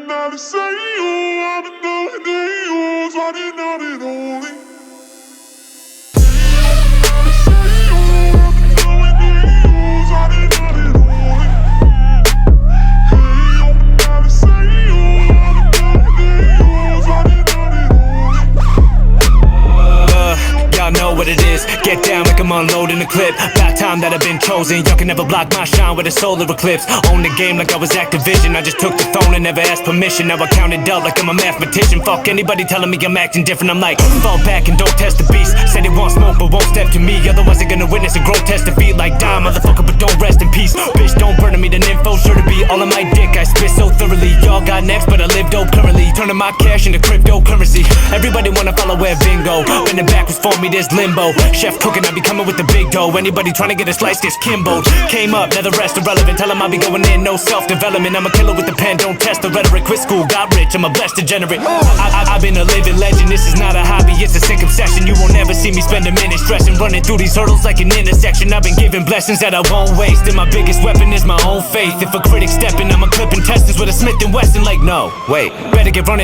not to say you, I've been knowing that you, so I didn't know it only. Know what it is, get down like I'm unloading a clip. About time that I've been chosen, y'all can never block my shine with a solar eclipse. Own the game like I was Activision, I just took the throne and never asked permission. Now I count it up like I'm a mathematician. Fuck anybody telling me I'm acting different, I'm like, fall back and don't test the beast. Said he won't smoke but won't step to me, otherwise they're gonna witness a grotesque defeat. Like die motherfucker but don't rest in peace. Bitch don't burn me, the info sure to be all on my dick. I spit so thoroughly, y'all got next but I live dope currently. Turning my cash into cryptocurrency. Everybody wanna follow where bingo. Bending backwards for me, there's limbo. Chef cooking, I be coming with the big dough. Anybody trying to get a slice gets kimboed. Came up, now the rest irrelevant. Tell 'em I be going in, no self-development. I'm a killer with the pen, don't test the rhetoric. Quit school, got rich, I'm a blessed degenerate. I've been a living legend, this is not a hobby, it's a sick obsession. You won't ever see me spend a minute stressing, running through these hurdles like an intersection. I've been given blessings that I won't waste, and my biggest weapon is my own faith. If a critic stepping, I'm a clipping testings with a Smith & Wesson like no, wait, better get running.